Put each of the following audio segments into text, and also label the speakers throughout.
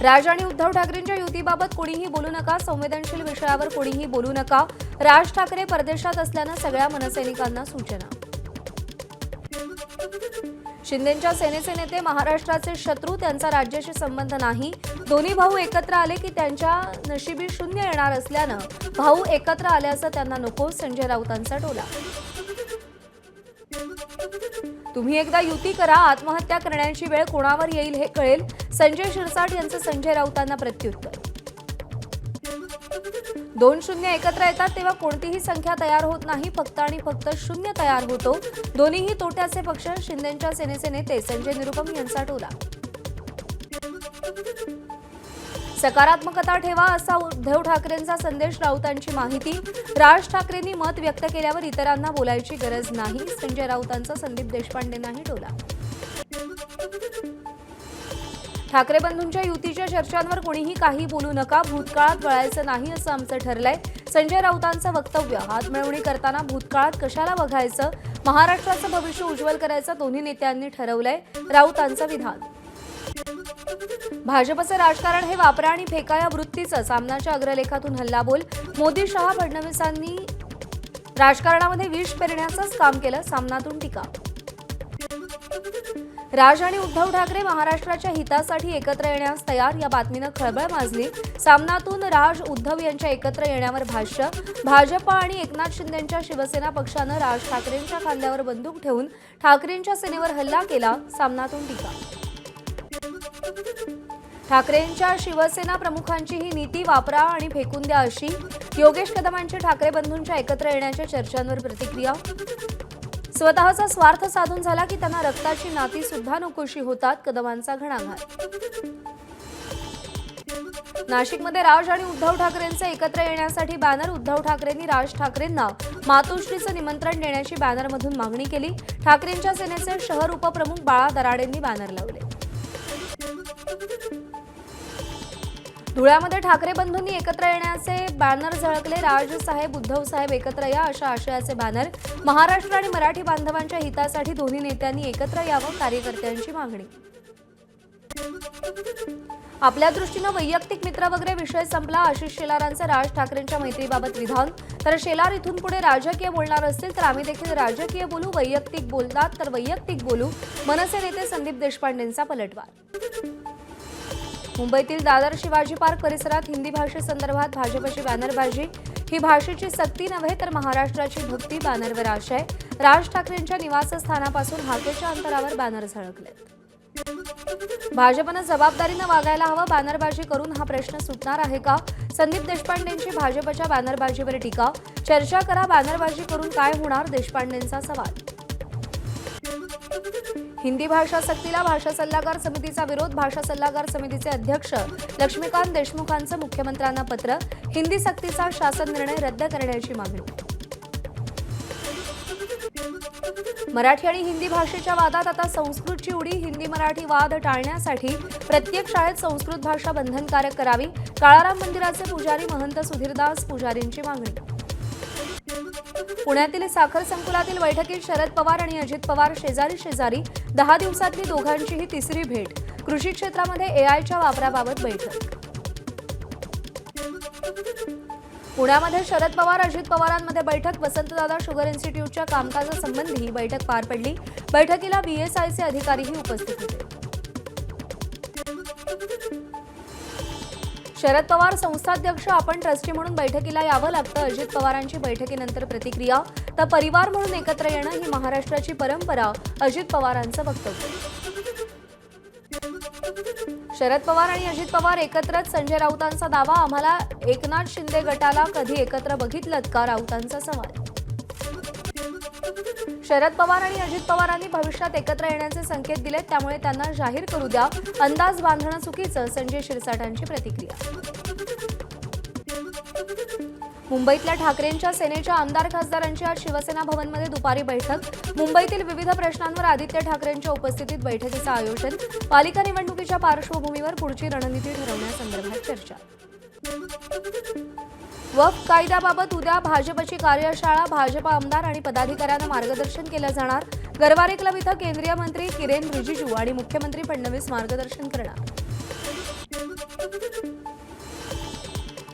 Speaker 1: राज आणि उद्धव ठाकरेंच्या युतीबाबत कोणीही बोलू नका, संवेदनशील विषयावर कोणीही बोलू नका. राज ठाकरे परदेशात असल्यानं सगळ्या मनसैनिकांना सूचना. शिंदेंच्या सेनेचे नेते महाराष्ट्राचे शत्रू, त्यांचा राज्याशी संबंध नाही. दोन्ही भाऊ एकत्र आले की त्यांच्या नशिबी शून्य येणार असल्यानं भाऊ एकत्र आल्याचं त्यांना नको, संजय राऊतांचा टोला. तुम्ही एकदा युती करा, आत्महत्या करण्याची वेळ कोणावर येईल हे कळेल, संजय शिरसाट यांचं संजय राऊतांना प्रत्युत्तर. 2 शून्य एकत्र येतात तेव्हा कोणतीही संख्या तयार होत नाही, फक्त आणि फक्त शून्य तयार होतो. दोन्हीही तोट्याचे पक्ष, शिंदेंच्या सेनेचे नेते संजय निरुपम यांचा टोला. सकारात्मकता ठेवा असा उद्धव ठाकरेंचा संदेश, राऊतांची माहिती. राज ठाकरेंनी मत व्यक्त केल्यावर इतरांना बोलायची गरज नाही, संजय राऊतांचा संदीप देशपांडेंनाही टोला. ठाकरे बंधूंच्या युतीच्या चर्चांवर कोणीही काही बोलू नका, भूतकाळात वळायचं नाही असं आमचं ठरलंय, संजय राऊतांचं वक्तव्य. हातमिळवणी करताना भूतकाळात कशाला बघायचं, महाराष्ट्राचं भविष्य उज्ज्वल करायचं दोन्ही नेत्यांनी ठरवलंय, राऊतांचं विधान. भाजपचं राजकारण हे वापरा आणि फेका या वृत्तीचं, सामनाच्या अग्रलेखातून हल्लाबोल. मोदी, शहा, फडणवीसांनी राजकारणामध्ये विष पेरण्याचंच काम केलं, सामनातून टीका. राज आणि उद्धव ठाकरे महाराष्ट्राच्या हितासाठी एकत्र येण्यास तयार, या बातमीनं खळबळ माजली. सामनातून राज उद्धव यांच्या एकत्र येण्यावर भाष्य. भाजप आणि एकनाथ शिंदेंच्या शिवसेना पक्षानं राज ठाकरेंच्या खांद्यावर बंदूक ठेवून ठाकरेंच्या सेनेवर हल्ला केला, सामनातून टीका. ठाकरेंच्या शिवसेना प्रमुखांची ही नीती वापरा आणि फेकून द्या अशी. योगेश कदमांची ठाकरे बंधूंच्या एकत्र येण्याच्या चर्चांवर प्रतिक्रिया. स्वतःचा स्वार्थ साधून झाला की त्यांना रक्ताची नाती सुद्धा नकोशी होतात, कदमांचा घणाघात. नाशिकमध्ये राज आणि उद्धव ठाकरेंचे एकत्र येण्यासाठी बॅनर. उद्धव ठाकरेंनी राज ठाकरेंना मातोश्रीचं निमंत्रण देण्याची बॅनरमधून मागणी केली. ठाकरेंच्या सेनेचे शहर उपप्रमुख बाळा दराडेंनी बॅनर लावले. धुळ्यामध्ये ठाकरे बंधूंनी एकत्र येण्याचे बॅनर झळकले. राजसाहेब, उद्धवसाहेब एकत्र या अशा आशयाचे बॅनर. महाराष्ट्र आणि मराठी बांधवांच्या हितासाठी दोन्ही नेत्यांनी एकत्र यावं, कार्यकर्त्यांची मागणी. आपल्या दृष्टीनं वैयक्तिक मित्र वगैरे विषय संपला, आशिष शेलारांचं राज ठाकरेंच्या मैत्रीबाबत विधान. तर शेलार इथून पुढे राजकीय बोलणार असतील तर आम्ही देखील राजकीय बोलू, वैयक्तिक बोलतात तर वैयक्तिक बोलू, मनसे नेते संदीप देशपांडेंचा पलटवार. मुंबईतील दादर शिवाजी पार्क परिसरात हिंदी भाषेसंदर्भात भाजपची बॅनरबाजी. ही भाषेची सक्ती नव्हे तर महाराष्ट्राची भक्ती, बॅनरवर आशय. राज ठाकरेंच्या निवासस्थानापासून हाकेच्या अंतरावर बॅनर झळकले. भाजपनं जबाबदारीनं वागायला हवं, बॅनरबाजी करून हा प्रश्न सुटणार आहे का? संदीप देशपांडेंची भाजपच्या बॅनरबाजीवर टीका. चर्चा करा, बॅनरबाजी करून काय होणार, देशपांडेंचा सवाल. हिंदी भाषा सक्तीला भाषा सल्लागार समितीचा विरोध. भाषा सल्लागार समितीचे अध्यक्ष लक्ष्मीकांत देशमुखांचं मुख्यमंत्र्यांना पत्र. हिंदी सक्तीचा शासन निर्णय रद्द करण्याची मागणी. मराठी आणि हिंदी भाषेच्या वादात आता संस्कृतची उडी. हिंदी मराठी वाद टाळण्यासाठी प्रत्येक शाळेत संस्कृत भाषा बंधनकारक करावी. काळाराम मंदिराचे पुजारी महंत सुधीरदास पुजारींची मागणी. पुण्यातील साखर संकुलातील बैठकीत शरद पवार आणि अजित पवार शेजारी शेजारी. 10 दिवसातली दोघांची ही तिसरी भेट. कृषी क्षेत्रामध्ये एआयच्या वापराबाबत बैठक. पुण्यामध्ये शरद पवार अजित पवारांमध्ये बैठक. वसंतदादा शुगर इन्स्टिट्यूटच्या कामकाजासंबंधी ही बैठक पार पडली. बैठकीला बीएसआयचे अधिकारीही उपस्थित होते. शरद पवार संस्थाध्यक्ष, आपण ट्रस्टी म्हणून बैठकीला यावं लागतं. अजित पवारांची बैठकीनंतर प्रतिक्रिया. तर परिवार म्हणून एकत्र येणं ही महाराष्ट्राची परंपरा, अजित पवारांचं वक्तव्य. शरद पवार आणि अजित पवार एकत्रच, संजय राऊतांचा दावा. आम्हाला एकनाथ शिंदे गटाला कधी एकत्र बघितलं का, राऊतांचा सवाल. शरद पवार आणि अजित पवारांनी भविष्यात एकत्र येण्याचे संकेत दिलेत, त्यामुळे त्यांना जाहीर करू द्या. अंदाज बांधणं चुकीचं, संजय शिरसाटांची प्रतिक्रिया. मुंबईतल्या ठाकरेंच्या सेनेच्या आमदार खासदारांची आज शिवसेना भवनमध्ये दुपारी बैठक. मुंबईतील विविध प्रश्नांवर आदित्य ठाकरेंच्या उपस्थितीत बैठकीचं आयोजन. पालिका निवडणुकीच्या पार्श्वभूमीवर पुढची रणनीती ठरवण्यासंदर्भात चर्चा. वक्फ कायद्याबाबत उद्या भाजपची कार्यशाळा. भाजप आमदार आणि पदाधिकाऱ्यांना मार्गदर्शन केलं जाणार. गरवारे क्लब इथं केंद्रीय मंत्री किरेन रिजिजू आणि मुख्यमंत्री फडणवीस मार्गदर्शन करणार.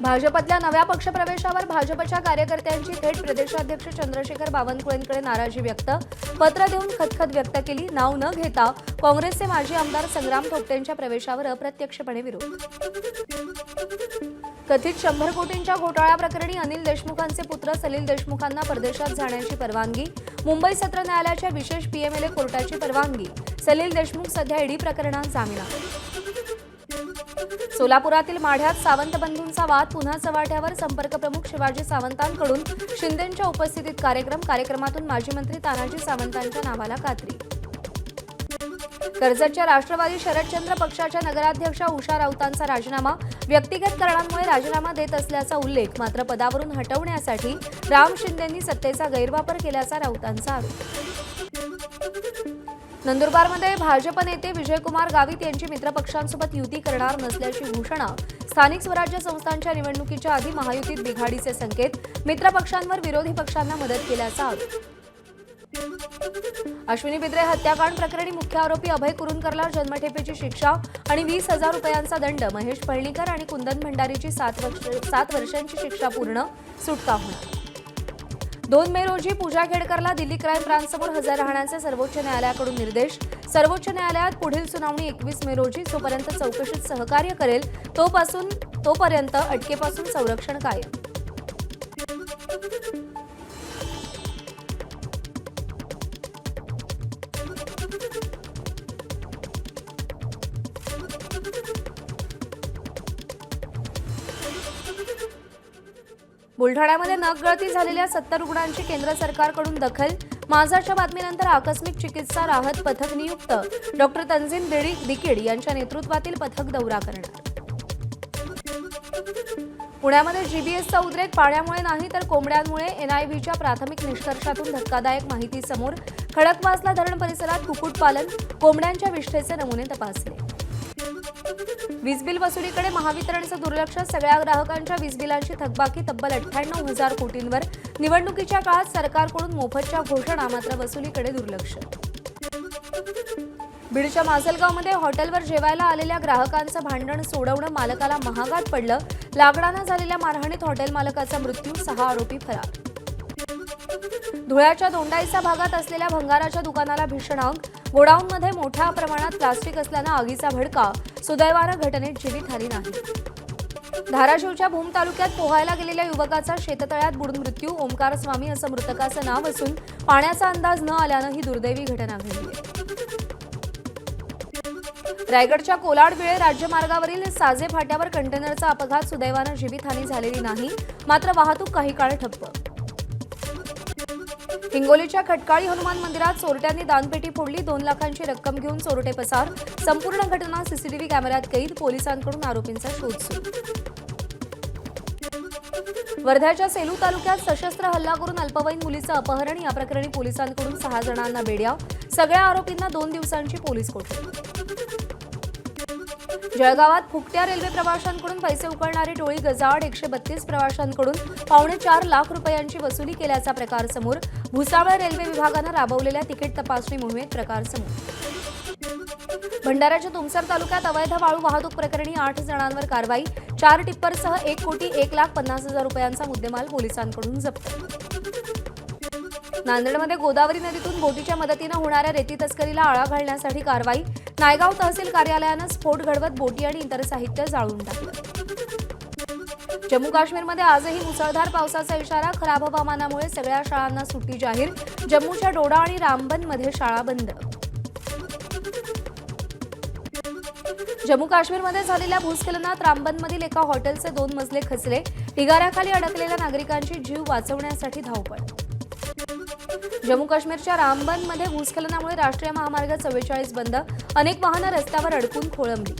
Speaker 1: भाजपतल्या नव्या पक्षप्रवेशावर भाजपच्या कार्यकर्त्यांची थेट प्रदेशाध्यक्ष चंद्रशेखर बावनकुळेंकडे नाराजी व्यक्त. पत्र देऊन खदखद व्यक्त केली. नाव न घेता काँग्रेसचे माजी आमदार संग्राम थोपटेंच्या प्रवेशावर अप्रत्यक्षपणे विरोध. कथित 100 कोटींच्या घोटाळ्याप्रकरणी अनिल देशमुखांचे पुत्र सलील देशमुखांना परदेशात जाण्याची परवानगी. मुंबई सत्र न्यायालयाच्या विशेष पीएमएलए कोर्टाची परवानगी. सलील देशमुख सध्या ईडी प्रकरणात जामिनावर. सोलापुरातील माढ्यात सावंत बंधूंचा वाद पुन्हा चव्हाट्यावर. संपर्क प्रमुख शिवाजी सावंतांकडून शिंदेंच्या उपस्थितीत कार्यक्रमातून माजी मंत्री तानाजी सावंतांच्या नावाला कात्री. कर्जतच्या राष्ट्रवादी शरदचंद्र पक्षाच्या नगराध्यक्षा उषा राऊतांचा राजीनामा. व्यक्तिगत कारणांमुळे राजीनामा देत असल्याचा उल्लेख. मात्र पदावरून हटवण्यासाठी राम शिंदेंनी सत्तेचा गैरवापर केल्याचा राऊतांचा आरोप. नंदुरबारमध्ये भाजप नेते विजयकुमार गावित यांची मित्रपक्षांसोबत युती करणार नसल्याची घोषणा. स्थानिक स्वराज्य संस्थांच्या निवडणुकीच्या आधी महायुतीत बिघाडीचे संकेत. मित्रपक्षांवर विरोधी पक्षांना मदत केल्याचा आरोप. अश्विनी बिद्रे हत्याकांड प्रकरणी मुख्य आरोपी अभय कुरुंदकरला जन्मठेपेची शिक्षा आणि 20,000 रुपयांचा दंड. महेश पळणीकर आणि कुंदन भंडारीची 7 वर्षांची शिक्षा पूर्ण. सुटका होणार. 2 मे रोजी पूजा खेडकरला दिल्ली क्राईम ब्रांचसमोर हजर राहण्याचे सर्वोच्च न्यायालयाकडून निर्देश. सर्वोच्च न्यायालयात पुढील सुनावणी 21 मे रोजी. जोपर्यंत चौकशीत सहकार्य करेल तोपर्यंत अटकेपासून संरक्षण कायम. बुलढाण्यामध्ये नकळती झालेल्या 70 रुग्णांची केंद्र सरकारकडून दखल. माझाच्या बातमीनंतर आकस्मिक चिकित्सा राहत पथक नियुक्त. डॉक्टर तंजीम दिकीड यांच्या नेतृत्वातील पथक दौरा करणार. पुण्यामध्ये जीबीएसचा उद्रेक पाण्यामुळे नाही तर कोंबड्यांमुळे. एनआयव्हीच्या प्राथमिक निष्कर्षातून धक्कादायक माहिती समोर. खडकवासला धरण परिसरात कुक्कुटपालन. कोंबड्यांच्या विष्ठेचे नमुने तपासले. वीज बिल वसुलीकडे महावितरणचं दुर्लक्ष. सगळ्या ग्राहकांच्या वीज बिलांची थकबाकी तब्बल 98,000 कोटींवर. निवडणुकीच्या काळात सरकारकडून मोफतच्या घोषणा, मात्र वसुलीकडे दुर्लक्ष. बीडच्या माजलगावमध्ये हॉटेलवर जेवायला आलेल्या ग्राहकांचं भांडण सोडवणं मालकाला महागात पडलं. लाकडानं झालेल्या मारहाणीत हॉटेल मालकाचा मृत्यू. 6 आरोपी फरार. धुळ्याच्या दोंडाईचा भागात असलेल्या भंगाराच्या दुकानाला भीषण आग. गोडाऊनमध्ये मोठ्या प्रमाणात प्लास्टिक असल्यानं आगीचा भडका. सुदैवानं घटनेत जीवितहानी नाही. धाराशिवच्या भूम तालुक्यात पोहायला गेलेल्या युवकाचा शेततळ्यात बुडून मृत्यू. ओमकार स्वामी असं मृतकाचं नाव असून पाण्याचा अंदाज न आल्यानं ही दुर्दैवी घटना घडली. रायगडच्या कोलाड-विळे राज्यमार्गावरील साजे फाट्यावर कंटेनरचा अपघात. सुदैवानं जीवितहानी झालेली नाही, मात्र वाहतूक काही काळ ठप्प. हिंगोलीच्या खटकाळी हनुमान मंदिरात चोरट्यांनी दानपेटी फोडली. 2 लाखांची रक्कम घेऊन चोरटे पसार. संपूर्ण घटना सीसीटीव्ही कॅमेऱ्यात कैद. पोलिसांकडून आरोपींचा शोध सुरू. वर्ध्याच्या सेलू तालुक्यात सशस्त्र हल्ला करून अल्पवयीन मुलीचं अपहरण. या प्रकरणी पोलिसांकडून 6 जणांना बेड्या. सगळ्या आरोपींना 2 दिवसांची पोलीस कोठडी. जळगावात फुकट्या रेल्वे प्रवाशांकडून पैसे उकळणारी टोळी गजाआड. 132 प्रवाशांकडून 4.25 लाख रुपयांची वसुली केल्याचा प्रकार समोर. भुसावळ रेल्वे विभागानं राबवलेल्या तिकीट तपासणी मोहिमेत प्रकार समोर. भंडाऱ्याच्या तुमसर तालुक्यात अवैध वाळू वाहतूक प्रकरणी 8 जणांवर कारवाई. 4 टिप्परसह 1,01,50,000 रुपयांचा मुद्देमाल पोलिसांकडून जप्त. नांदेडमध्ये गोदावरी नदीतून बोटीच्या मदतीनं होणाऱ्या रेती तस्करीला आळा घालण्यासाठी कारवाई. नायगाव तहसील कार्यालयानं स्फोट घडवत बोटी आणि इतर साहित्य जाळून टाकलं. जम्मू काश्मीरमध्ये आजही मुसळधार पावसाचा इशारा. खराब हवामानामुळे सगळ्या शाळांना सुट्टी जाहीर. जम्मूच्या डोडा आणि रामबनमध्ये शाळा बंद. जम्मू काश्मीरमध्ये झालेल्या भूस्खलनात रामबनमधील एका हॉटेलचे 2 मजले खचले. ढिगाऱ्याखाली अडकलेल्या नागरिकांची जीव वाचवण्यासाठी धावपळ. जम्मू काश्मीरच्या रामबनमध्ये भूस्खलनामुळे राष्ट्रीय महामार्ग 44 बंद. अनेक वाहनं रस्त्यावर अडकून खोळंबली.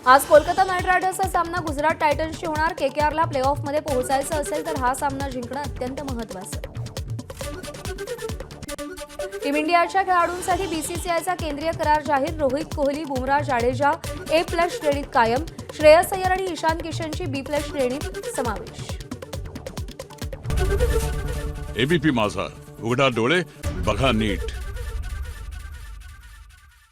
Speaker 1: आज कोलकाता नाईट रायडर्सचा सामना गुजरात टायटन्सशी होणार. केकेआरला प्लेऑफमध्ये पोहोचायचं असेल तर हा सामना जिंकणं अत्यंत महत्त्वाचं. टीम इंडियाच्या खेळाडूंसाठी बीसीसीआयचा केंद्रीय करार जाहीर. रोहित कोहली, बुमराह, जाडेजा A+ श्रेणीत कायम. श्रेयस अय्यर आणि ईशान किशनची B+ श्रेणीत समावेश.
Speaker 2: एबीपी माझा, उघडा डोळे बघा नीट.